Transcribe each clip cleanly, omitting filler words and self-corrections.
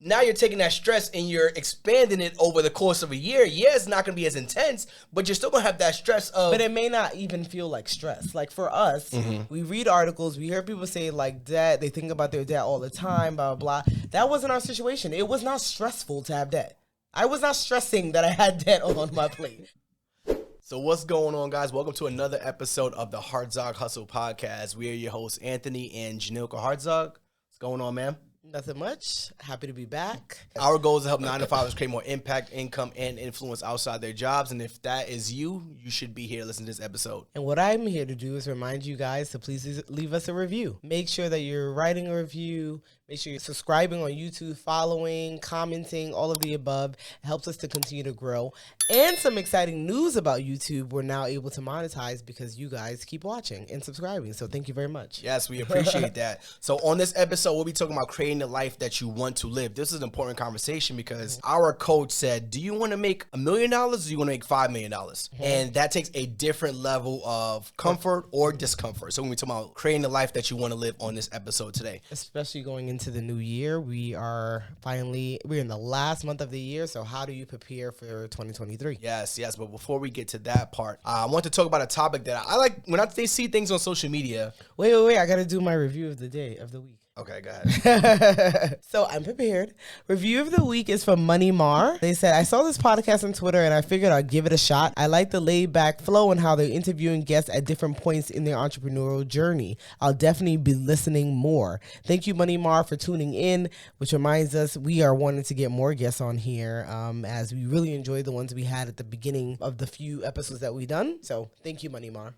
now you're taking that stress and you're expanding it over the course of a year. Yeah, it's not going to be as intense, but you're still going to have that stress of... But it may not even feel like stress. Like for us, we read articles, we hear people say like debt, they think about their debt all the time, blah, blah, blah. That wasn't our situation. It was not stressful to have debt. I was not stressing that I had debt on my plate. So what's going on, guys? Welcome to another episode of the Hartzog Hustle Podcast. We are your hosts, Anthony and Jhanilka Hartzog. What's going on, man? Nothing much. Happy to be back. Our goal is to help 9-to-5ers create more impact, income, and influence outside their jobs. And if that is you, you should be here listening to this episode. And what I'm here to do is remind you guys to please leave us a review. Make sure that you're writing a review. Make sure you're subscribing on YouTube, following, commenting, all of the above. It helps us to continue to grow. And some exciting news about YouTube. We're now able to monetize because you guys keep watching and subscribing. So thank you very much. Yes, we appreciate that. So on this episode, we'll be talking about creating the life that you want to live. This is an important conversation because our coach said, do you want to make $1 million or do you want to make $5 million? And that takes a different level of comfort or discomfort. So when we talk about creating the life that you want to live on this episode today. Especially going into the new year, we're in the last month of the year. So how do you prepare for 2023? Yes. But before we get to that part, I want to talk about a topic that I like when they see things on social media. Wait. I got to do my review of the week. Okay, go ahead. So I'm prepared. Review of the week is from Money Mar. They said, I saw this podcast on Twitter and I figured I'd give it a shot. I like the laid back flow and how they're interviewing guests at different points in their entrepreneurial journey. I'll definitely be listening more. Thank you, Money Mar, for tuning in, which reminds us we are wanting to get more guests on here as we really enjoyed the ones we had at the beginning of the few episodes that we done. So thank you, Money Mar.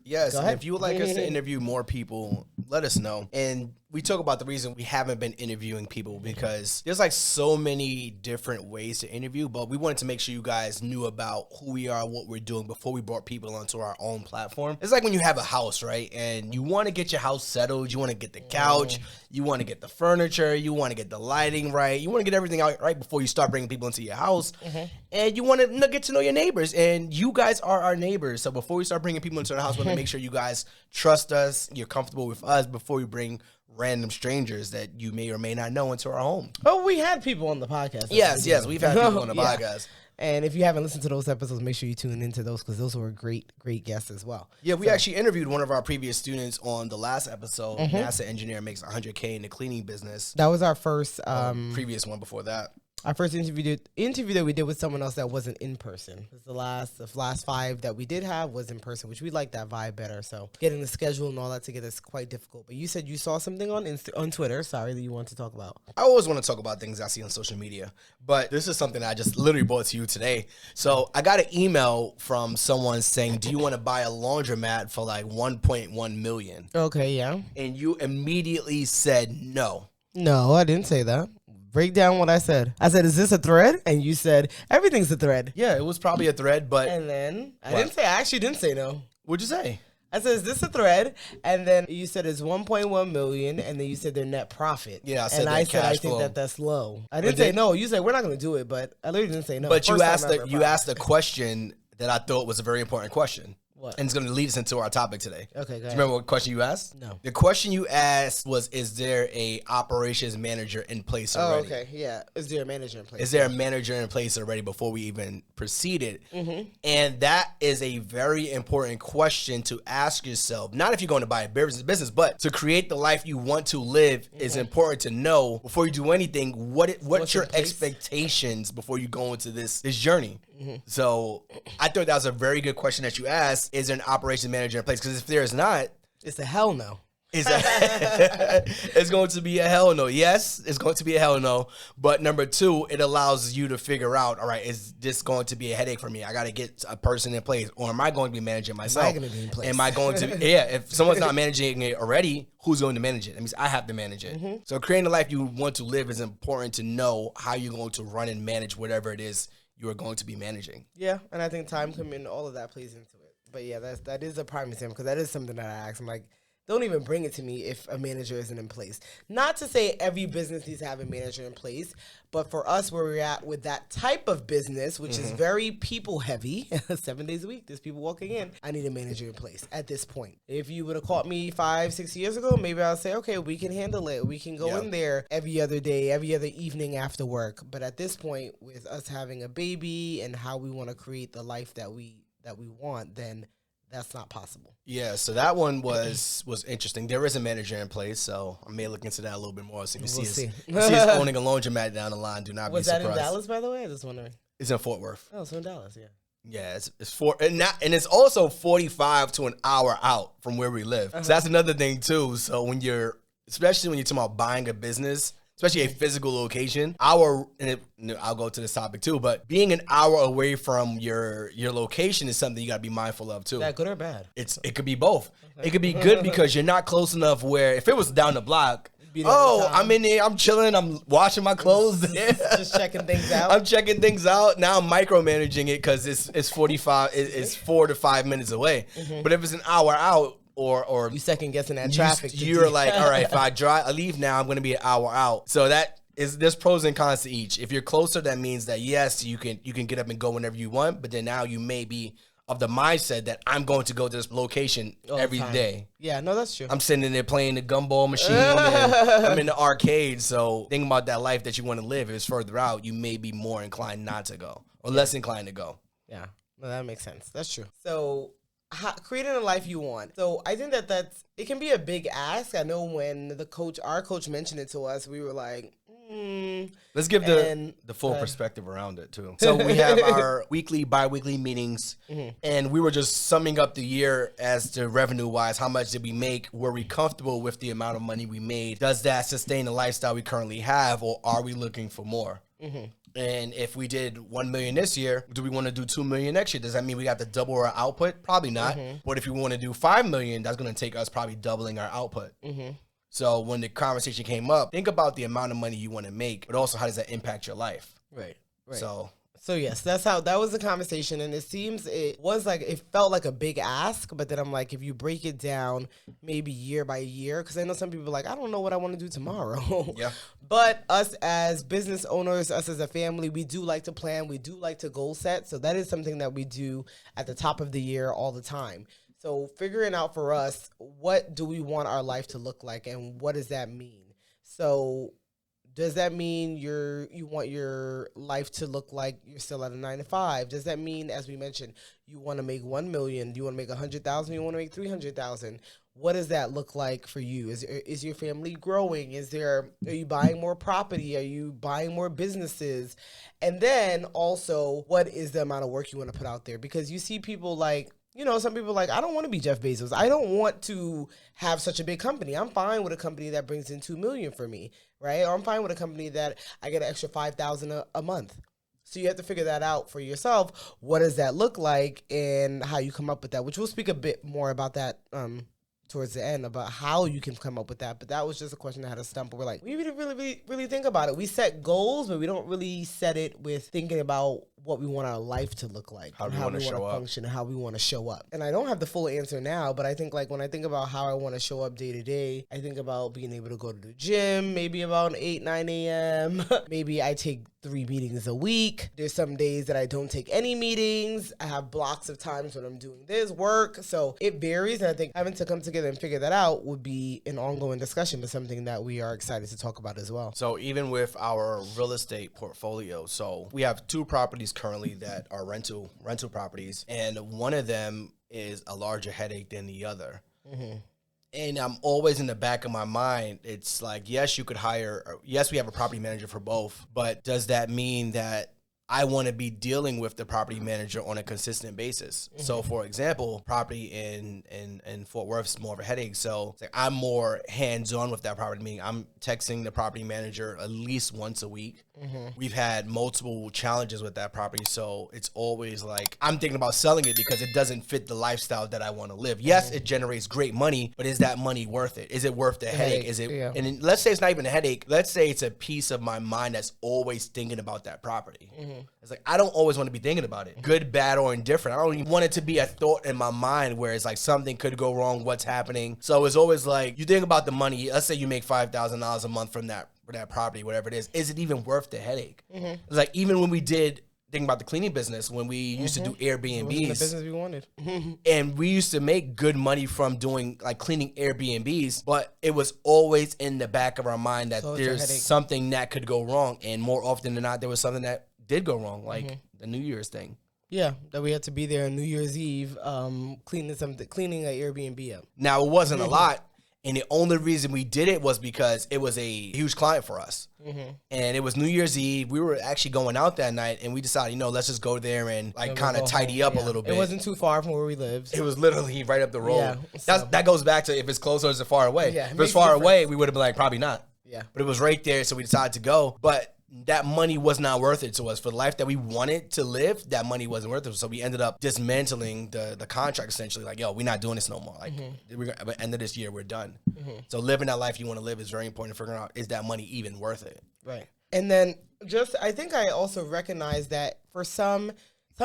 Yes, and if you would like us to interview more people, let us know. And we talk about the reason we haven't been interviewing people because there's like so many different ways to interview, but we wanted to make sure you guys knew about who we are, what we're doing before we brought people onto our own platform. It's like when you have a house, right? And you want to get your house settled. You want to get the couch. You want to get the furniture. You want to get the lighting right. You want to get everything out right before you start bringing people into your house. And you want to get to know your neighbors. And you guys are our neighbors. So before we start bringing people into our house, we want to make sure you guys trust us. You're comfortable with us before we bring random strangers that you may or may not know into our home. Oh, we had people on the podcast. Yes, we've had people on the podcast. And if you haven't listened to those episodes, make sure you tune into those because those were great guests as well. Yeah, we actually interviewed one of our previous students on the last episode. NASA engineer makes $100K in the cleaning business. That was our first previous one before that. Our first interview that we did with someone else that wasn't in person. The last 5 that we did have was in person, which we like that vibe better. So getting the schedule and all that together is quite difficult. But you said you saw something on Twitter, that you want to talk about. I always want to talk about things I see on social media, but this is something I just literally brought to you today. So I got an email from someone saying, do you want to buy a laundromat for like $1.1 million? Okay, yeah. And you immediately said no. No, I didn't say that. Break down what I said. I said, is this a thread? And you said, everything's a thread. Yeah, it was probably a thread, but... And then, I actually didn't say no. What'd you say? I said, is this a thread? And then you said it's 1.1 million, and then you said their net profit. Yeah, I said and I think that's low. I didn't say no. You said, we're not going to do it, but I literally didn't say no. But you asked a question that I thought was a very important question. What? And it's going to lead us into our topic today. Okay, go ahead. Do you remember what question you asked? No. The question you asked was, is there a operations manager in place already? Oh, okay, yeah. Is there a manager in place? Is there a manager in place already before we even proceeded? And that is a very important question to ask yourself. Not if you're going to buy a business, but to create the life you want to live is important to know before you do anything. What's your expectations before you go into this journey? So I thought that was a very good question that you asked. Is there an operations manager in place? Because if there is not, it's a hell no. It's going to be a hell no. Yes, it's going to be a hell no. But number 2, it allows you to figure out, all right, is this going to be a headache for me? I got to get a person in place. Or am I going to be managing myself? Am I going to be in place? Am I going to, if someone's not managing it already, who's going to manage it? That means I have to manage it. So creating the life you want to live is important to know how you're going to run and manage whatever it is you are going to be managing. Yeah, and I think time commitment, all of that plays into it. But yeah, that is a prime example because that is something that I asked. I'm like, don't even bring it to me if a manager isn't in place. Not to say every business needs to have a manager in place, but for us where we're at with that type of business, which is very people heavy, 7 days a week, there's people walking in, I need a manager in place at this point. If you would have caught me 5-6 years ago, maybe I'll say, okay, we can handle it. We can go in there every other day, every other evening after work. But at this point, with us having a baby and how we want to create the life that we want, then that's not possible. Yeah, so that one was interesting. There is a manager in place, so I may look into that a little bit more. So you see us owning a laundromat down the line. Do not be surprised. Was that in Dallas, by the way? I just wondering. It's in Fort Worth. Oh, so in Dallas, yeah. Yeah, and it's also 45 to an hour out from where we live. So that's another thing too. So especially when you're talking about buying a business, especially a physical location, I'll go to this topic too, but being an hour away from your location is something you got to be mindful of too. Is that good or bad? It could be both. It could be good because you're not close enough where if it was down the block, I'm in there, I'm chilling, I'm washing my clothes there. Just checking things out. I'm checking things out. Now I'm micromanaging it because it's 4 to 5 minutes away. But if it's an hour out, or you second guessing that traffic. You're like, all right, if I leave now, I'm going to be an hour out. So there's pros and cons to each. If you're closer, that means that yes, you can get up and go whenever you want. But then now you may be of the mindset that I'm going to go to this location every day. Yeah, no, that's true. I'm sitting in there playing the gumball machine. And I'm in the arcade. So think about that life that you want to live. If it's further out, you may be more inclined not to go or less inclined to go. Yeah, no, that makes sense. That's true. So creating a life you want. So I think it can be a big ask. I know when our coach mentioned it to us, we were like, Let's give the full perspective around it too. So we have our weekly, bi-weekly meetings, and we were just summing up the year as to revenue-wise. How much did we make? Were we comfortable with the amount of money we made? Does that sustain the lifestyle we currently have, or are we looking for more? And if we did 1 million this year, do we want to do 2 million next year? Does that mean we got to double our output? Probably not. But if we want to do 5 million, that's going to take us probably doubling our output. So when the conversation came up, think about the amount of money you want to make, but also how does that impact your life? Right. So yes, that was the conversation, and it felt like a big ask, but then I'm like, if you break it down maybe year by year, because I know some people are like, I don't know what I want to do tomorrow. Yeah. But us as business owners, us as a family, we do like to plan, we do like to goal set, so that is something that we do at the top of the year all the time. So figuring out for us, what do we want our life to look like, and what does that mean? So does that mean you want your life to look like you're still at a 9-to-5? Does that mean, as we mentioned, you want to make 1 million? Do you want to make 100,000? You want to make 300,000? What does that look like for you? Is your family growing? Are you buying more property? Are you buying more businesses? And then also, what is the amount of work you want to put out there? Because you see people like, some people are like, I don't want to be Jeff Bezos. I don't want to have such a big company. I'm fine with a company that brings in $2 million for me, right? Or I'm fine with a company that I get an extra $5,000 a month. So you have to figure that out for yourself. What does that look like and how you come up with that, which we'll speak a bit more about that towards the end, about how you can come up with that. But that was just a question that had a stump. We're like, we didn't really think about it. We set goals, but we don't really set it with thinking about what we want our life to look like, how we want to function, and how we want to show up. And I don't have the full answer now, but I think like when I think about how I want to show up day to day, I think about being able to go to the gym, maybe about 8, 9 a.m. Maybe I take 3 meetings a week. There's some days that I don't take any meetings. I have blocks of times when I'm doing this work. So it varies. And I think having to come together and figure that out would be an ongoing discussion, but something that we are excited to talk about as well. So even with our real estate portfolio, so we have 2 properties currently that are rental properties, and one of them is a larger headache than the other. And I'm always in the back of my mind, it's like, yes, we have a property manager for both, but does that mean that I want to be dealing with the property manager on a consistent basis? So for example, property in Fort Worth is more of a headache. So it's like I'm more hands-on with that property, meaning I'm texting the property manager at least once a week. We've had multiple challenges with that property. So it's always like, I'm thinking about selling it because it doesn't fit the lifestyle that I want to live. Yes, it generates great money, but is that money worth it? Is it worth the headache? Is it? Yeah. And then, let's say it's not even a headache. Let's say it's a piece of my mind that's always thinking about that property. It's like, I don't always want to be thinking about it. Good, bad, or indifferent. I don't even want it to be a thought in my mind where it's like something could go wrong, what's happening. So it's always like, you think about the money. Let's say you make $5,000 a month from that property, whatever it is it even worth the headache? It's like, even when we did, think about the cleaning business, when we used to do Airbnbs, the business we wanted. And we used to make good money from doing like cleaning Airbnbs, but it was always in the back of our mind that there's something that could go wrong. And more often than not, there was something that did go wrong, like the New Year's thing. Yeah, that we had to be there on New Year's Eve, cleaning an Airbnb up. Now, it wasn't a lot. And the only reason we did it was because it was a huge client for us. And it was New Year's Eve. We were actually going out that night, and we decided, let's just go there and like kind of tidy up a little bit. It wasn't too far from where we lived. It was literally right up the road. Yeah, that goes back to if it's close or is it far away. Yeah, if it was far away, we would have been like, probably not. Yeah. But it was right there, so we decided to go. But that money was not worth it to us. For the life that we wanted to live, that money wasn't worth it. So we ended up dismantling the contract, essentially. Like, we're not doing this no more. Like, at the end of this year, we're done. So living that life you want to live is very important. Figuring out, is that money even worth it? Right. And then I think I also recognize that for some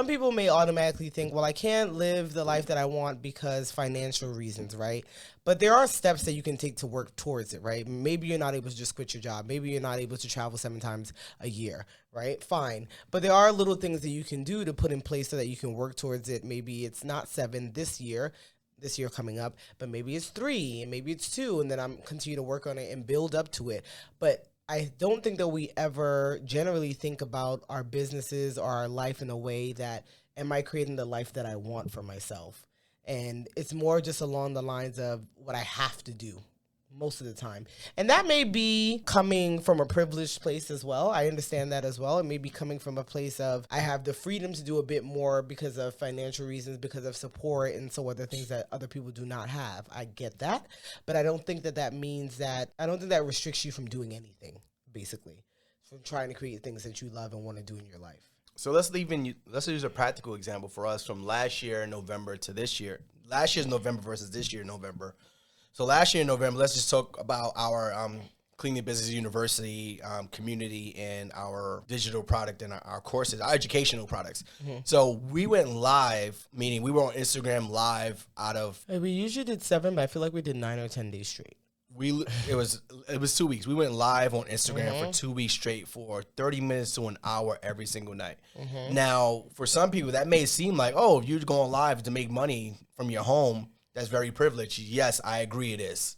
people may automatically think, well, I can't live the life that I want because financial reasons, right? But there are steps that you can take to work towards it, right? Maybe you're not able to just quit your job. Maybe you're not able to travel 7 times a year, right? Fine. But there are little things that you can do to put in place so that you can work towards it. Maybe it's not 7 this year coming up, but maybe it's 3 and maybe it's 2, and then I'm continue to work on it and build up to it. But I don't think that we ever generally think about our businesses or our life in a way that, am I creating the life that I want for myself? And it's more just along the lines of what I have to do most of the time. And that may be coming from a privileged place as well. I understand that as well. It may be coming from a place of, I have the freedom to do a bit more because of financial reasons, because of support, and so other things that other people do not have. I get that. But I don't think that means that, I don't think that restricts you from doing anything, basically, from trying to create things that you love and want to do in your life. So let's use a practical example for us from last year in November to this year. Last year's November versus this year November. So last year in November, let's just talk about our Cleaning Business University community and our digital product and our courses, our educational products. So we went live, meaning we were on Instagram live out of... We usually did 7, but I feel like we did 9 or 10 days straight. It was 2 weeks. We went live on Instagram for 2 weeks straight for 30 minutes to an hour every single night. Now, for some people, that may seem like, if you're going live to make money from your home, that's very privileged. Yes, I agree it is.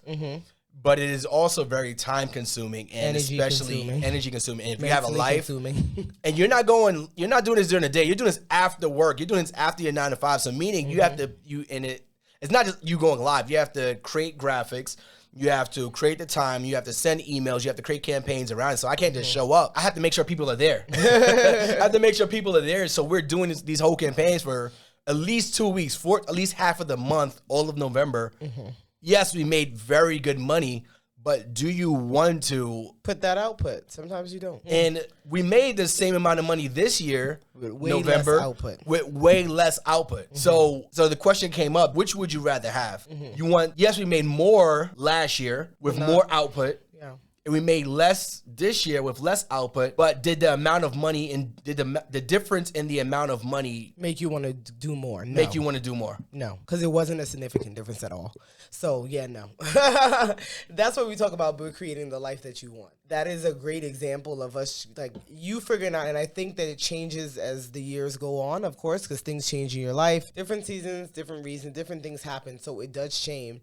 But it is also very time consuming and especially energy consuming. And if you have a life and you're not doing this during the day, you're doing this after work. You're doing this after your 9 to 5. So meaning you have to, it's not just you going live. You have to create graphics. You have to create the time. You have to send emails. You have to create campaigns around it. So I can't just show up. I have to make sure people are there. I have to make sure people are there. So we're doing these whole campaigns for at least 2 weeks, for at least half of the month, all of November. Yes, we made very good money, but do you want to put that output? Sometimes you don't. And we made the same amount of money this year, November, with way less output. So the question came up, which would you rather have? Yes, we made more last year with more output. And we made less this year with less output, but did the amount of money and did the difference in the amount of money make you want to do more? No. Make you want to do more? No, because it wasn't a significant difference at all. So yeah, no. That's what we talk about creating the life that you want. That is a great example of us, like, you figuring out, and I think that it changes as the years go on, of course, because things change in your life. Different seasons, different reasons, different things happen, so it does change.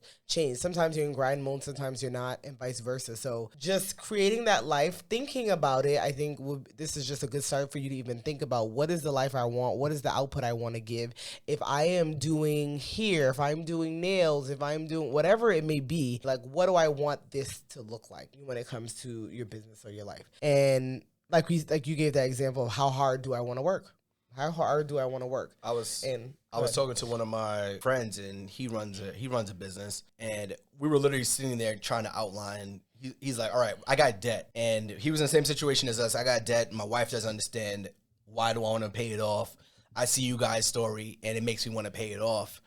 Sometimes you're in grind mode, sometimes you're not, and vice versa. So just creating that life, thinking about it, I think this is just a good start for you to even think about, what is the life I want? What is the output I want to give? If I am doing hair, if I'm doing nails, if I'm doing whatever it may be, like, what do I want this to look like when it comes to your business or your life? And like you gave that example of how hard do I want to work? How hard do I want to work? I was talking to one of my friends, and he runs a business, and we were literally sitting there trying to outline. he's like, all right, I got debt. And he was in the same situation as us. I got debt. My wife doesn't understand. Why do I want to pay it off? I see you guys' story, and it makes me want to pay it off.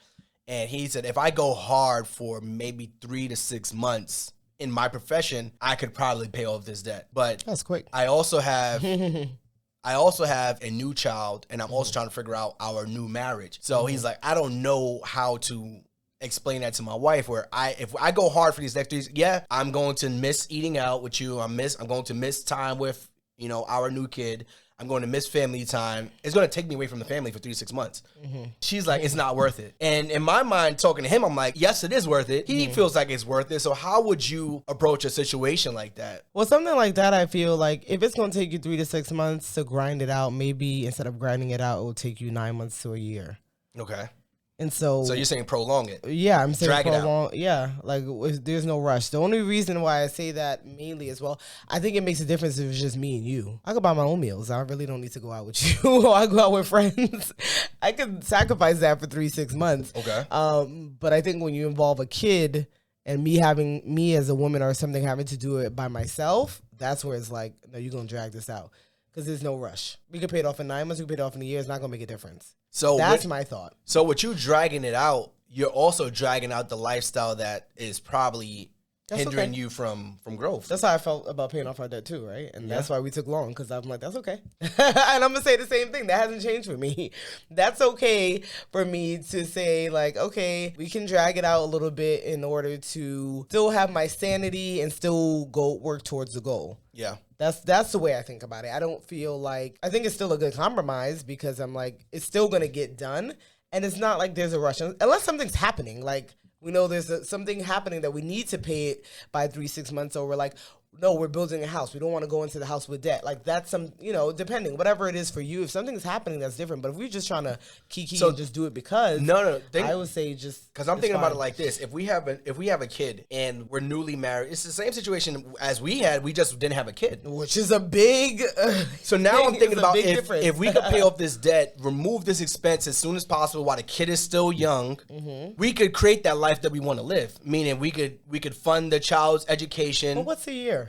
And he said, if I go hard for maybe 3 to 6 months in my profession, I could probably pay off this debt. But that's quick. I also have a new child, and I'm also trying to figure out our new marriage. So he's like, I don't know how to explain that to my wife, where if I go hard for these next 3 years, yeah, I'm going to miss eating out with you. I'm going to miss time with, our new kid. I'm going to miss family time. It's going to take me away from the family for 3 to 6 months. She's like, it's not worth it. And in my mind, talking to him, I'm like, yes, it is worth it. He feels like it's worth it. So how would you approach a situation like that? Well, something like that, I feel like if it's going to take you 3 to 6 months to grind it out, maybe instead of grinding it out, it will take you 9 months to a year. Okay. And so you're saying prolong it? Yeah, I'm saying drag prolong. Yeah, like there's no rush. The only reason why I say that mainly as well, I think it makes a difference if it's just me and you. I could buy my own meals. I really don't need to go out with you. Or I go out with friends. I could sacrifice that for 3-6 months. Okay. But I think when you involve a kid and me as a woman or something having to do it by myself, that's where it's like, no, you're gonna drag this out because there's no rush. We could pay it off in 9 months. We could pay it off in a year. It's not gonna make a difference. So that's my thought. So with you dragging it out, you're also dragging out the lifestyle that is probably hindering you from growth. That's how I felt about paying off our debt too, right? And that's why we took long, because I'm like, that's okay. And I'm going to say the same thing. That hasn't changed for me. That's okay for me to say, like, okay, we can drag it out a little bit in order to still have my sanity and still go work towards the goal. Yeah. That's the way I think about it. I don't feel like, I think it's still a good compromise, because I'm like, it's still going to get done. And it's not like there's a rush. Unless something's happening. Like, we know there's something happening that we need to pay it by 3-6 months, or we're like, no, we're building a house. We don't want to go into the house with debt. Like, that's some, depending, whatever it is for you. If something's happening, that's different. But if we're just trying to kiki and just do it because, I would say just, because I'm thinking about it like this: if we have a kid and we're newly married, it's the same situation as we had. We just didn't have a kid, which is a big. So now I'm thinking about if we could pay off this debt, remove this expense as soon as possible while the kid is still young, we could create that life that we want to live. Meaning we could fund the child's education. Well, what's a year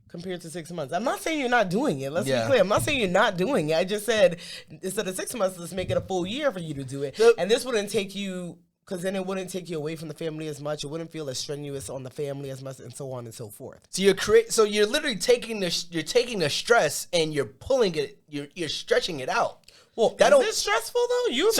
compared to 6 months? I'm not saying you're not doing it. Let's be clear. I'm not saying you're not doing it. I just said instead of 6 months, let's make it a full year for you to do it. And this wouldn't take you, because then it wouldn't take you away from the family as much. It wouldn't feel as strenuous on the family as much, and so on and so forth. So you're literally taking the stress and you're pulling it. You're stretching it out. Well, is it stressful though? Let's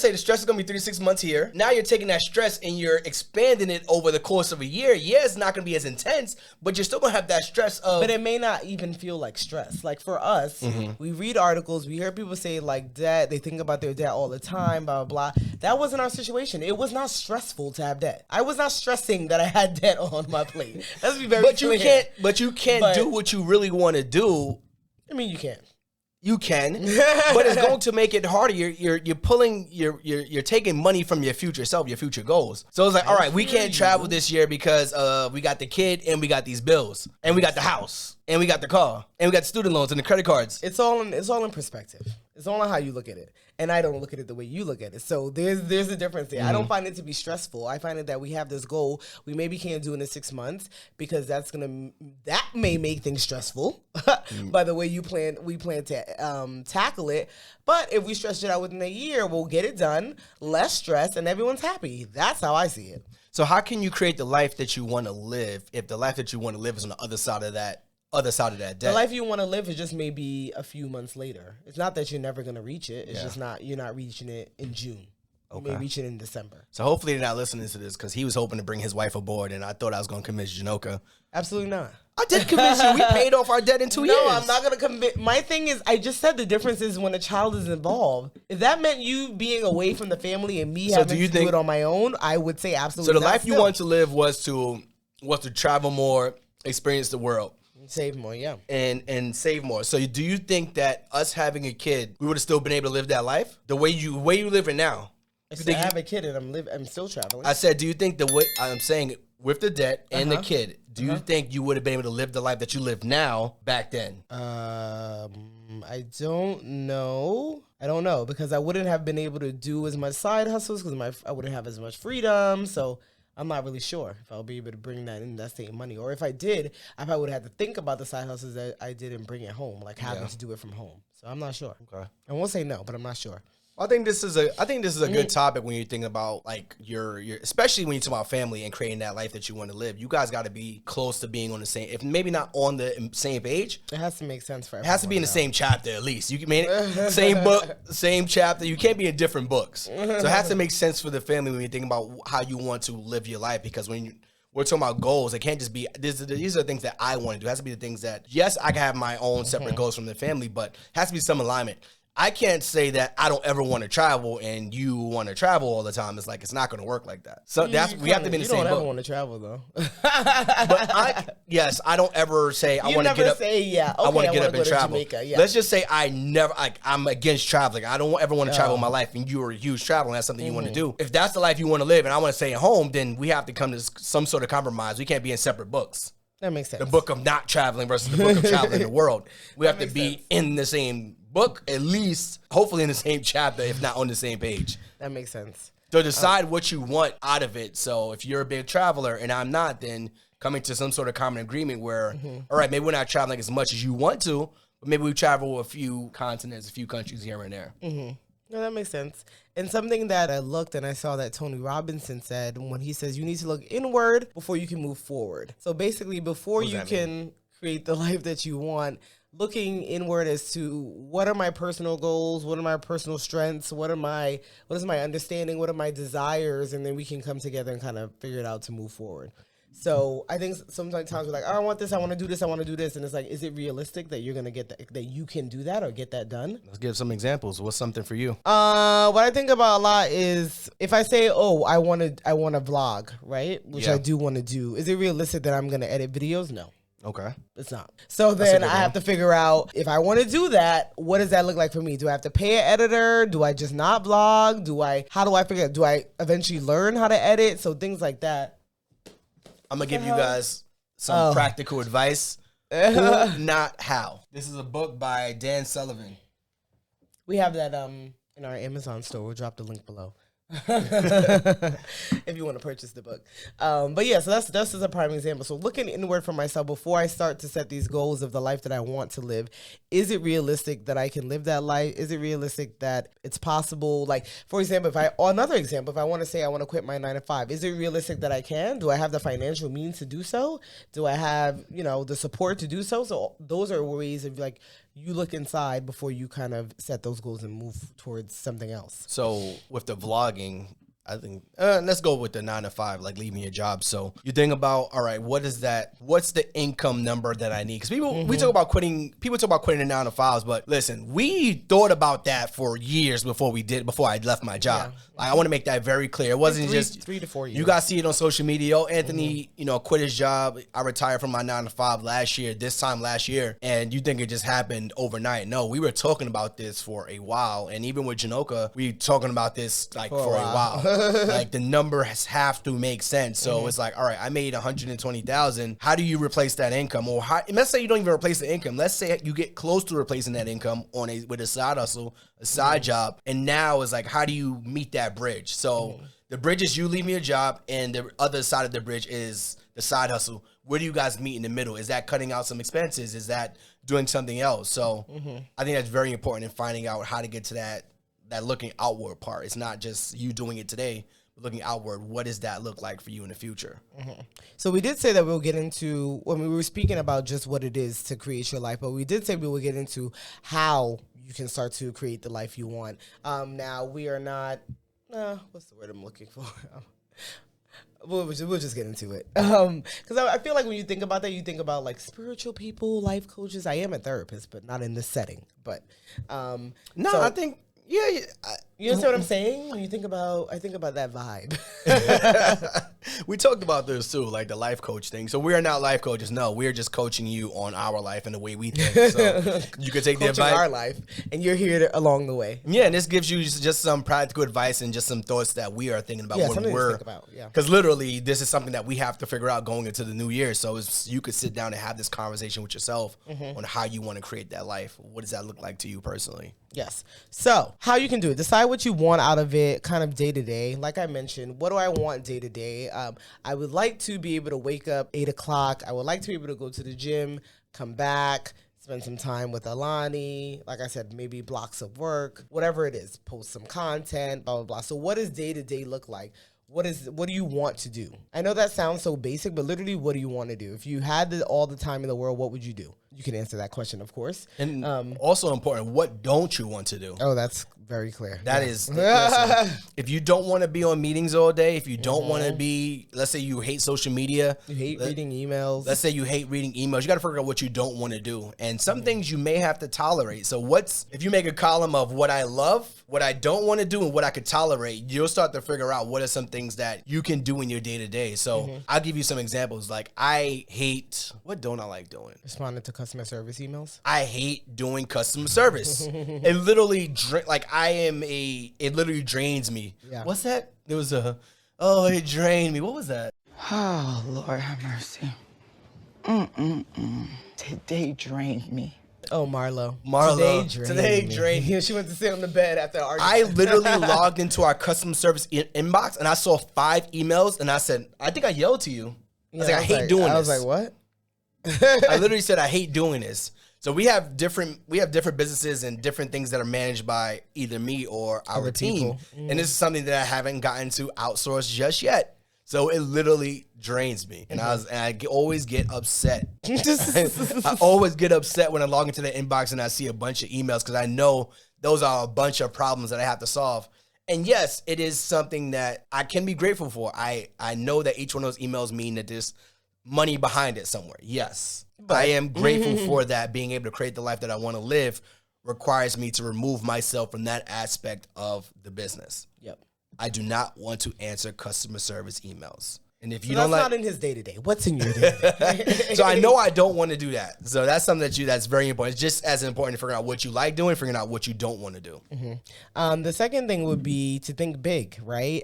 say the stress is gonna be 3 to 6 months here. Now you're taking that stress and you're expanding it over the course of a year. Yeah, it's not gonna be as intense, but you're still gonna have that stress of. But it may not even feel like stress. Like for us, we read articles, we hear people say like debt, they think about their debt all the time, blah, blah, blah. That wasn't our situation. It was not stressful to have debt. I was not stressing that I had debt on my plate. Let's be very clear. But you can't do what you really want to do. I mean, you can. You can, but it's going to make it harder. You're taking money from your future self, your future goals. So it's like, all right, we can't travel this year because we got the kid and we got these bills and we got the house and we got the car and we got the student loans and the credit cards. It's all in perspective. It's all on how you look at it. And I don't look at it the way you look at it. So there's a difference there. I don't find it to be stressful. I find it that we have this goal. We maybe can't do it in 6 months because that may make things stressful by the way we plan to tackle it. But if we stretch it out within a year, we'll get it done, less stress, and everyone's happy. That's how I see it. So how can you create the life that you want to live if the life that you want to live is on the other side of that debt? The life you want to live is just maybe a few months later. It's not that you're never going to reach it. It's just you're not reaching it in June. Okay. You may reach it in December. So hopefully they're not listening to this, because he was hoping to bring his wife aboard, and I thought I was going to convince Jhanilka. Absolutely not. I did convince you. We paid off our debt in 2 years. No, I'm not going to convince. My thing is, I just said the difference is when a child is involved. If that meant you being away from the family and me having to do it on my own, I would say absolutely not. So the life you wanted to live was to travel more, experience the world. Save more, yeah. And save more. So do you think that us having a kid, we would have still been able to live that life? The way you live it now? I have a kid and I'm still traveling. I said, do you think I'm saying with the debt and the kid, do you think you would have been able to live the life that you live now back then? I don't know. I don't know, because I wouldn't have been able to do as much side hustles because I wouldn't have as much freedom. So I'm not really sure if I'll be able to bring that in, that same money. Or if I did, I probably would have had to think about the side hustles that I did and bring it home, like having to do it from home. So I'm not sure. Okay. I won't say no, but I'm not sure. I think this is a good topic when you're thinking about like your especially when you talk about family and creating that life that you want to live. You guys got to be close to being on the same, if maybe not on the same page. It has to make sense for everyone. It has to be in the same chapter at least. You can mean same book, same chapter. You can't be in different books. So it has to make sense for the family when you're thinking about how you want to live your life. Because when we're talking about goals, it can't just be, these are the things that I want to do. It has to be the things that, yes, I can have my own separate goals from the family, but it has to be some alignment. I can't say that I don't ever want to travel and you want to travel all the time. It's like, it's not going to work like that. So we have to be in the same boat. You don't ever want to travel though. But I don't ever say I want to get up. I want to get up and travel. Jamaica, yeah. Let's just say I'm against traveling. I don't ever want to travel in my life, and you're a huge traveler, and that's something you want to do. If that's the life you want to live and I want to stay at home, then we have to come to some sort of compromise. We can't be in separate books. That makes sense. The book of not traveling versus the book of traveling the world. We have to be in the same book, at least, hopefully in the same chapter, if not on the same page. That makes sense. So decide what you want out of it. So if you're a big traveler and I'm not, then coming to some sort of common agreement where, all right, maybe we're not traveling as much as you want to, but maybe we travel a few continents, a few countries here and there. No, that makes sense. And something that I looked and I saw that Tony Robinson said when he says you need to look inward before you can move forward. So basically, before you can create the life that you want, looking inward as to what are my personal goals, what are my personal strengths, what is my understanding, what are my desires, and then we can come together and kind of figure it out to move forward. So I think sometimes we're like, oh, I want this, I want to do this, I want to do this. And it's like, is it realistic that you're going to get that you can do that or get that done? Let's give some examples. What's something for you? What I think about a lot is if I say, oh, I want to vlog, right? Which I do want to do. Is it realistic that I'm going to edit videos? No. Okay. It's not. So then I have to figure out if I want to do that, what does that look like for me? Do I have to pay an editor? Do I just not vlog? How do I figure out? Do I eventually learn how to edit? So things like that. I'm going to give you guys some practical advice. Who, not how. This is a book by Dan Sullivan. We have that in our Amazon store. We'll drop the link below. If you want to purchase the book. But yeah, so that's just a prime example. So looking inward for myself before I start to set these goals of the life that I want to live, is it realistic that I can live that life? Is it realistic that it's possible? Like, for example, another example, if I want to say I want to quit my 9-to-5, is it realistic that I can? Do I have the financial means to do so? Do I have, the support to do so? So those are ways of like, you look inside before you kind of set those goals and move towards something else. So with the vlogging, I think let's go with the 9-to-5, like leaving your job. So you think about, all right, what's the income number that I need? Because people talk about quitting the 9-to-5s, but listen, we thought about that for years before I left my job. Yeah. Like, I want to make that very clear. It wasn't just 3 to 4 years. You guys see it on social media. Oh, Anthony, quit his job. I retired from my 9-to-5 this time last year, and you think it just happened overnight. No, we were talking about this for a while, and even with Jhanilka, we talking about this for a while. Like the numbers have to make sense. So it's like, all right, I made $120,000. How do you replace that income? Or let's say you don't even replace the income. Let's say you get close to replacing that income with a side hustle, a side job. And now it's like, how do you meet that bridge? So the bridge is you leaving your job, and the other side of the bridge is the side hustle. Where do you guys meet in the middle? Is that cutting out some expenses? Is that doing something else? So I think that's very important in finding out how to get to that looking outward part. It's not just you doing it today, but looking outward. What does that look like for you in the future? So we did say that we'll get into, when we were speaking about just what it is to create your life, but we did say we will get into how you can start to create the life you want. Now, we are not, what's the word I'm looking for? We'll just get into it. Because I feel like when you think about that, you think about like spiritual people, life coaches. I am a therapist, but not in this setting. But I think, yeah. You understand what I'm saying? When you think about, I think about that vibe. We talked about this too, like the life coach thing. So we are not life coaches. No, we're just coaching you on our life and the way we think. So you can take the advice. Our life, and you're here along the way. Yeah, and this gives you just some practical advice and just some thoughts that we are thinking about when we're. Because literally, this is something that we have to figure out going into the new year. So you could sit down and have this conversation with yourself on how you want to create that life. What does that look like to you personally? Yes. So how you can do it? Decide what you want out of it kind of day to day. Like I mentioned, what do I want day to day? I would like to be able to wake up 8 o'clock. I would like to be able to go to the gym, come back, spend some time with Alani. Like I said, maybe blocks of work, whatever it is, post some content, blah, blah, blah. So what does day to day look like? What do you want to do? I know that sounds so basic, but literally, what do you want to do? If you had all the time in the world, what would you do? You can answer that question, of course. And also important, what don't you want to do? Oh, that's very clear. That is, listen, if you don't want to be on meetings all day, if you don't want to be, let's say you hate social media. You hate reading emails. Let's say you hate reading emails. You got to figure out what you don't want to do. And some things you may have to tolerate. So if you make a column of what I love, what I don't want to do, and what I could tolerate, you'll start to figure out what are some things that you can do in your day-to-day. So I'll give you some examples. Like what don't I like doing? Responding to customer service emails. I hate doing customer service. It literally it literally drains me. Yeah. What's that? There was it drained me. What was that? Oh, Lord have mercy. Today drained me. Oh, Marlo. Today drained me. She went to sit on the bed after the argument. I literally logged into our customer service inbox and I saw 5 emails and I said, I think I yelled to you. I hate doing this. I was like, what? I literally said, I hate doing this. So we have different businesses and different things that are managed by either me or our team. And this is something that I haven't gotten to outsource just yet. So it literally drains me. And I always get upset. I always get upset when I log into the inbox and I see a bunch of emails because I know those are a bunch of problems that I have to solve. And yes, it is something that I can be grateful for. I know that each one of those emails mean that there's money behind it somewhere. Yes. But I am grateful for that. Being able to create the life that I want to live requires me to remove myself from that aspect of the business. Yep. I do not want to answer customer service emails. And if you don't like, that's not in his day-to-day. What's in your day-to-day? So I know I don't want to do that. So that's something that's very important. It's just as important to figure out what you like doing, figuring out what you don't want to do. The second thing would be to think big, right?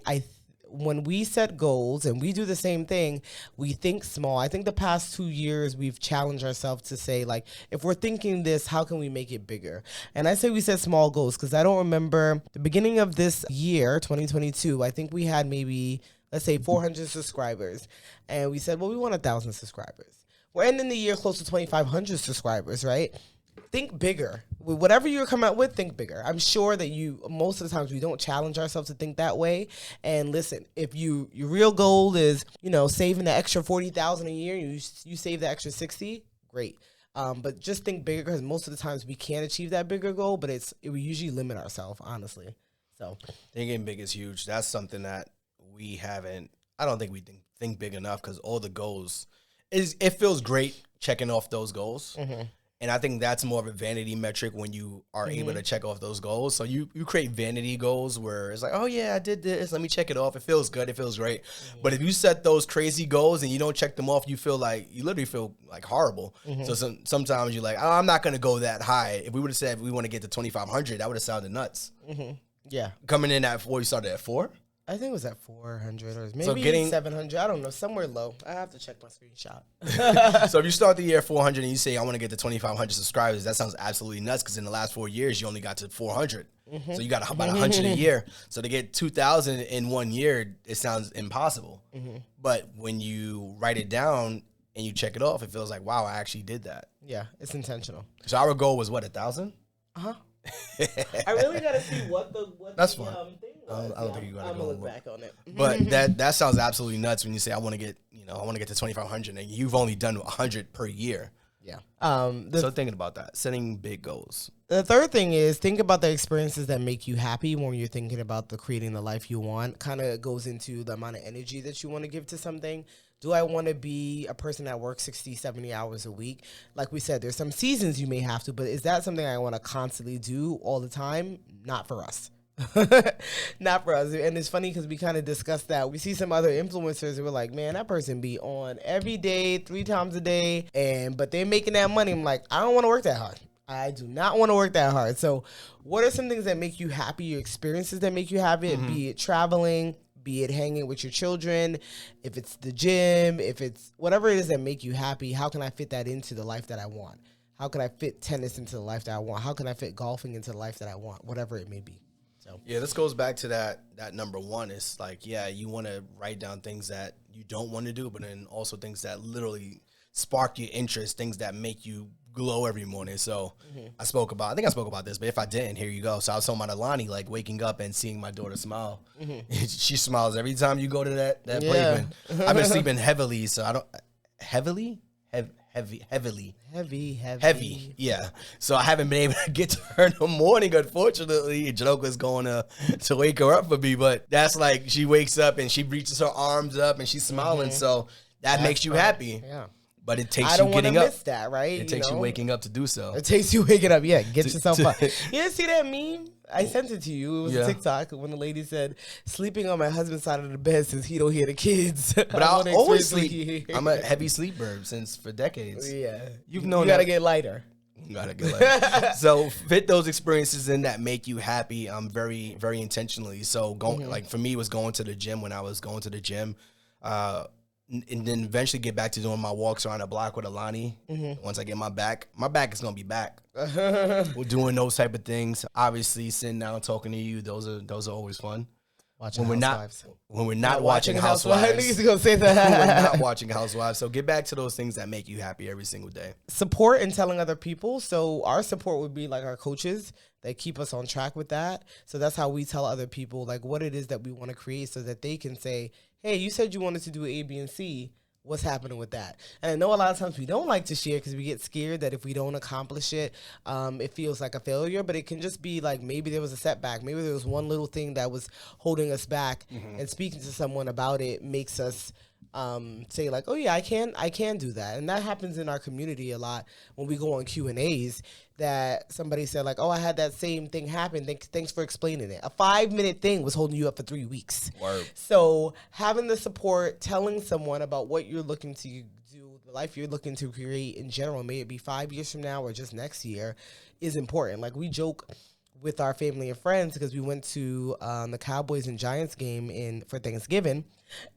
When we set goals and we do the same thing, we think small. I think the past 2 years we've challenged ourselves to say, like, if we're thinking this, how can we make it bigger? And I say we set small goals because I don't remember the beginning of this year, 2022, I think we had maybe, let's say 400 subscribers. And we said, well, we want 1,000 subscribers. We're ending the year close to 2,500 subscribers, right? Think bigger. Whatever you're coming out with, think bigger. I'm sure that most of the times we don't challenge ourselves to think that way. And listen, if your real goal is, saving the extra 40,000 a year, you save the extra 60, great. But just think bigger because most of the times we can achieve that bigger goal, but we usually limit ourselves, honestly. So thinking big is huge. That's something that I don't think we think big enough because all the goals it feels great checking off those goals. And I think that's more of a vanity metric when you are able to check off those goals. So you create vanity goals where it's like, oh, yeah, I did this. Let me check it off. It feels good. It feels great. But if you set those crazy goals and you don't check them off, you literally feel like horrible. So sometimes you're like, oh, I'm not going to go that high. If we would have said we want to get to 2,500, that would have sounded nuts. Yeah. Coming in at 4, you started at 4? I think it was at 400 or maybe 700. I don't know, somewhere low. I have to check my screenshot. So if you start the year at 400 and you say, I want to get to 2,500 subscribers, that sounds absolutely nuts because in the last 4 years, you only got to 400. So you got about 100 a year. So to get 2,000 in 1 year, it sounds impossible. But when you write it down and you check it off, it feels like, wow, I actually did that. Yeah, it's intentional. So our goal was what, 1,000? I really got to see what That's the fine. thing I don't think you got to go. I'm gonna look back on it. But that sounds absolutely nuts when you say I want to get to 2,500 and you've only done 100 per year. Yeah. So thinking about that, setting big goals. The third thing is think about the experiences that make you happy when you're thinking about creating the life you want. Kind of goes into the amount of energy that you want to give to something. Do I want to be a person that works 60, 70 hours a week? Like we said, there's some seasons you may have to, but is that something I want to constantly do all the time? Not for us. Not for us. And it's funny because we kind of discussed that. We see some other influencers and we're like, man, that person be on every day, 3 times a day, but they're making that money. I'm like, I don't want to work that hard. I do not want to work that hard. So what are some things that make you happy, your experiences that make you happy, be it traveling, be it hanging with your children, if it's the gym, if it's whatever it is that make you happy, how can I fit that into the life that I want? How can I fit tennis into the life that I want? How can I fit golfing into the life that I want? Whatever it may be. So Yeah, this goes back to that number one. It's like, yeah, you want to write down things that you don't want to do, but then also things that literally spark your interest, things that make you glow every morning. So I think I spoke about this, but if I didn't, here you go. So I was talking about Alani, like waking up and seeing my daughter smile. She smiles every time you go to that playpen. I've been sleeping heavily, so I don't heavily. Heavy, yeah. So I haven't been able to get to her in the morning, unfortunately. Jhanilka's going to wake her up for me, but that's like she wakes up and she reaches her arms up and she's smiling, so that makes you happy. Yeah. But it takes I you don't want getting to up. miss that, right? It takes you waking up to do so. It takes you waking up. Yeah, get yourself up. You didn't see that meme? I sent it to you. It was a TikTok when the lady said, sleeping on my husband's side of the bed since he don't hear the kids. But I always sleep. I'm a heavy sleeper for decades. Yeah. You've known you got to get lighter. You got to get lighter. So fit those experiences in that make you happy. I'm very, very intentionally. So like for me, it was going to the gym when I was going to the gym. And then eventually get back to doing my walks around the block with Alani. Once I get my back is going to be back. We're doing those type of things. Obviously, sitting down talking to you, those are always fun. When we're not watching Housewives. I knew you was going to say that. When we're not watching Housewives. So get back to those things that make you happy every single day. Support and telling other people. So our support would be like our coaches that keep us on track with that. So that's how we tell other people like what it is that we want to create so that they can say, hey, you said you wanted to do A, B, and C. What's happening with that? And I know a lot of times we don't like to share because we get scared that if we don't accomplish it, it feels like a failure. But it can just be like maybe there was a setback. Maybe there was one little thing that was holding us back. And speaking to someone about it makes us say like, oh yeah, I can do that. And that happens in our community a lot when we go on Q&As that somebody said like, oh, I had that same thing happen. Thanks for explaining it. A 5-minute thing was holding you up for 3 weeks. Word. So having the support, telling someone about what you're looking to do, the life you're looking to create in general, may it be 5 years from now or just next year, is important. Like we joke with our family and friends because we went to the Cowboys and Giants game for Thanksgiving,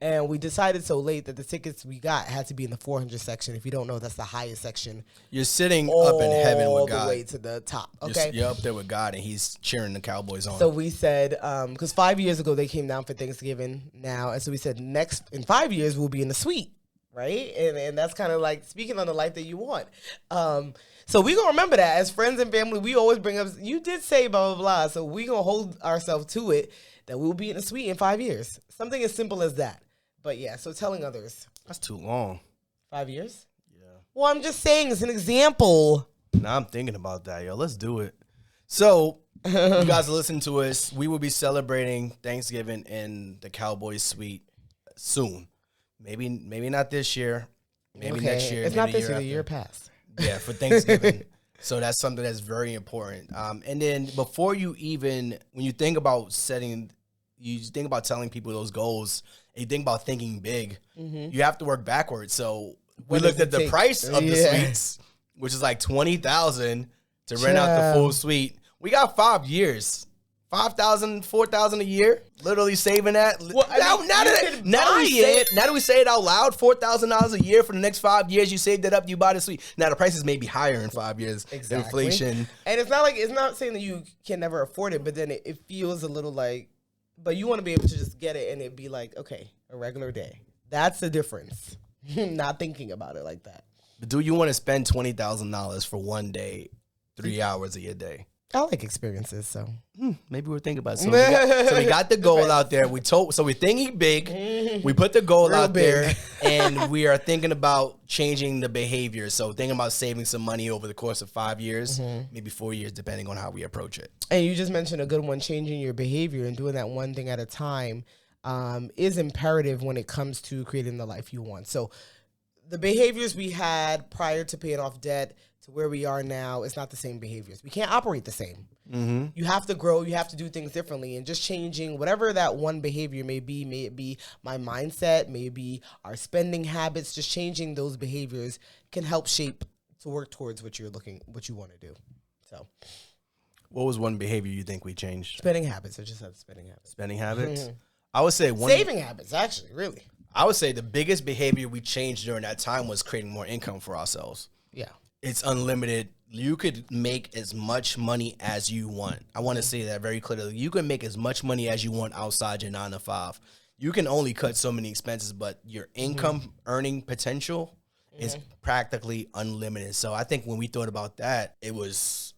and we decided so late that the tickets we got had to be in the 400 section. If you don't know, that's the highest section. You're sitting up in heaven with God. All the way to the top. Okay, you're up there with God, and He's cheering the Cowboys on. So we said, because 5 years ago they came down for Thanksgiving now, and so we said in 5 years we'll be in the suite, right? And that's kind of like speaking on the life that you want. So we gonna remember that as friends and family. We always bring up, you did say blah, blah, blah. So we gonna hold ourselves to it that we'll be in a suite in 5 years. Something as simple as that. But yeah, so telling others. That's too long. 5 years? Yeah. Well, I'm just saying it's an example. Now I'm thinking about that, yo. Let's do it. So you guys listen to us. We will be celebrating Thanksgiving in the Cowboys suite soon. Maybe not this year. Maybe next year. It's maybe not this year, after. the year past. Yeah, for Thanksgiving. So that's something that's very important. And then before when you think about telling people those goals, and you think about thinking big, you have to work backwards. So we looked at the price of the suites, which is like $20,000 to rent out the full suite. We got 5 years. $5,000, $4,000 a year, literally saving that. Well, now that we say it out loud, $4,000 a year for the next 5 years, you saved it up, you buy the suite. Now the prices may be higher in 5 years. Exactly. Inflation. And it's not saying that you can never afford it, but then it feels a little like, but you want to be able to just get it and it be like, okay, a regular day. That's the difference. Not thinking about it like that. But do you want to spend $20,000 for one day, 3 hours of your day? I like experiences, so maybe we're thinking about it. So we got the goal out there. We're thinking big. We put the goal out there, and we are thinking about changing the behavior. So thinking about saving some money over the course of 5 years, maybe 4 years, depending on how we approach it. And you just mentioned a good one, changing your behavior and doing that one thing at a time is imperative when it comes to creating the life you want. So the behaviors we had prior to paying off debt to where we are now, it's not the same behaviors. We can't operate the same. You have to grow. You have to do things differently. And just changing whatever that one behavior may it be my mindset, maybe our spending habits, just changing those behaviors can help shape to work towards what you want to do. So what was one behavior you think we changed? Spending habits. I just said spending habits. Spending habits? I would say saving habits, actually, really. I would say the biggest behavior we changed during that time was creating more income for ourselves. Yeah. It's unlimited. You could make as much money as you want. I want to say that very clearly. You can make as much money as you want outside your 9 to 5. You can only cut so many expenses, but your income earning potential is practically unlimited. So I think when we thought about that, it was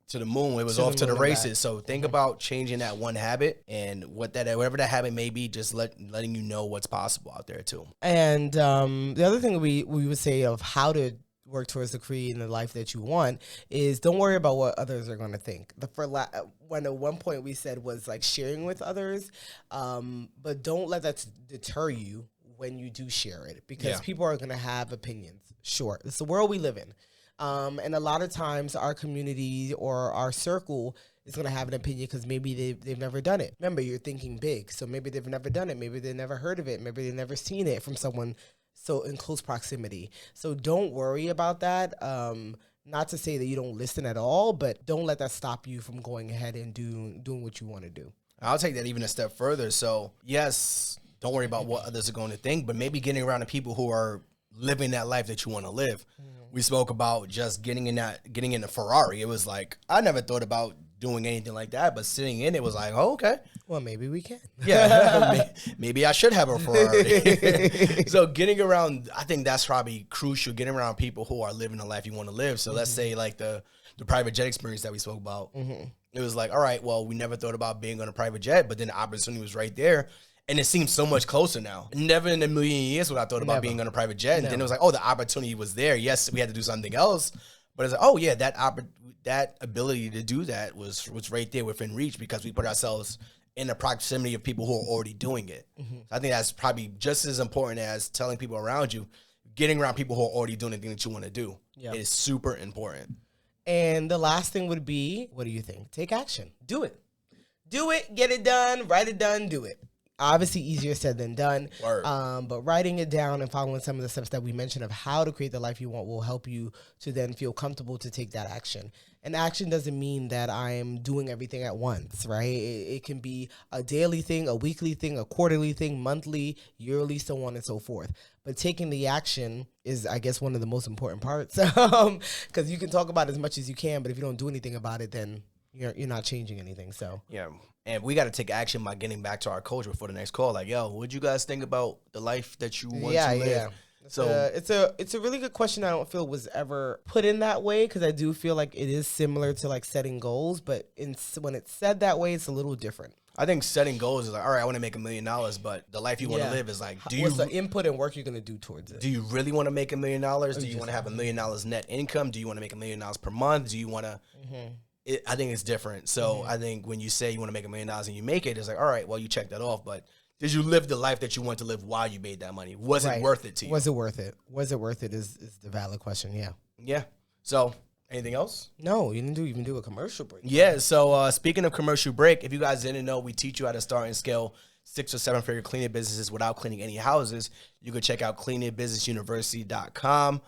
to the moon. It was off to the races. So think about changing that one habit and whatever that habit may be, just letting you know what's possible out there too. And the other thing we would say of how to work towards the creating the life that you want is don't worry about what others are going to think. At one point we said was like sharing with others, but don't let that deter you when you do share it, because people are going to have opinions. Sure, it's the world we live in. And a lot of times our community or our circle is going to have an opinion because maybe they've never done it. Remember, you're thinking big. So maybe they've never done it. Maybe they've never heard of it. Maybe they've never seen it from someone so in close proximity. So don't worry about that. Not to say that you don't listen at all, but don't let that stop you from going ahead and doing what you want to do. I'll take that even a step further. So yes, don't worry about what others are going to think, but maybe getting around the people who are living that life that you want to live. We spoke about just getting in a Ferrari. It was like, I never thought about doing anything like that, but sitting in it was like, oh, okay. Well, maybe we can. Yeah, maybe I should have a Ferrari. So getting around, I think that's probably crucial, getting around people who are living the life you want to live. So let's say like the private jet experience that we spoke about. It was like, all right, well, we never thought about being on a private jet, but then the opportunity was right there. And it seems so much closer now. Never in a million years would I thought about being on a private jet. And then it was like, oh, the opportunity was there. Yes, we had to do something else. But it's like, oh, yeah, that ability to do that was right there within reach because we put ourselves in the proximity of people who are already doing it. So I think that's probably just as important as telling people around you. Getting around people who are already doing the thing that you want to do. It is super important. And the last thing would be, what do you think? Take action. Do it. Do it. Get it done. Write it down. Do it. Obviously easier said than done. But writing it down and following some of the steps that we mentioned of how to create the life you want will help you to then feel comfortable to take that action. And action doesn't mean that I am doing everything at once, right? It can be a daily thing, a weekly thing, a quarterly thing, monthly, yearly, so on and so forth. But taking the action is, I guess, one of the most important parts because you can talk about it as much as you can, but if you don't do anything about it, then you're not changing anything. So yeah. And we got to take action by getting back to our culture before the next call. Like, yo, what'd you guys think about the life that you want to live? Yeah. So it's a really good question. I don't feel was ever put in that way because I do feel like it is similar to like setting goals, but when it's said that way, it's a little different. I think setting goals is like, all right, I want to make $1 million, but the life you want to live is like, what's the input and work you're going to do towards it? Do you really want to make $1 million? Do you want to have $1 million net income? Do you want to make $1 million per month? Do you want to? I think it's different. So I think when you say you want to make $1 million and you make it, it's like, all right, well, you check that off. But did you live the life that you want to live while you made that money? Was it worth it to you? Was it worth it? Was it worth it is the valid question. Yeah. Yeah. So anything else? No, you didn't even do a commercial break. Yeah. So speaking of commercial break, if you guys didn't know, we teach you how to start and scale 6 or 7 figure cleaning businesses without cleaning any houses. You can check out cleaningbusinessuniversity.com.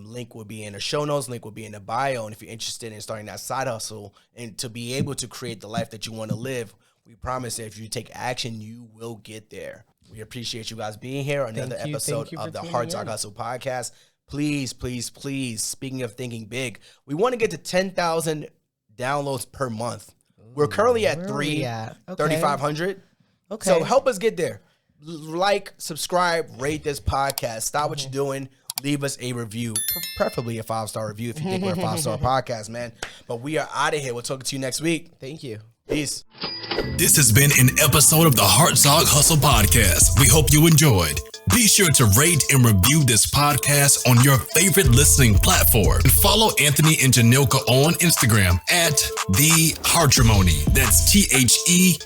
Link will be in the show notes. Link will be in the bio. And if you're interested in starting that side hustle and to be able to create the life that you want to live, we promise that if you take action, you will get there. We appreciate you guys being here. Another episode of the Hartzog Hustle podcast. Please, please, please, speaking of thinking big, we want to get to 10,000 downloads per month. We're currently at 3,500. Okay. So help us get there. Like, subscribe, rate this podcast. Stop what you're doing. Leave us a review, preferably a 5-star review if you think we're a 5-star podcast, man. But we are out of here. We'll talk to you next week. Thank you. Peace. This has been an episode of the Hartzog Hustle podcast. We hope you enjoyed. Be sure to rate and review this podcast on your favorite listening platform. And follow Anthony and Jhanilka on Instagram at The Hartrimony. That's TheHartrimony.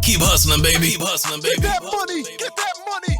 Keep hustling, baby. Keep hustling, baby. Get that money. Get that money.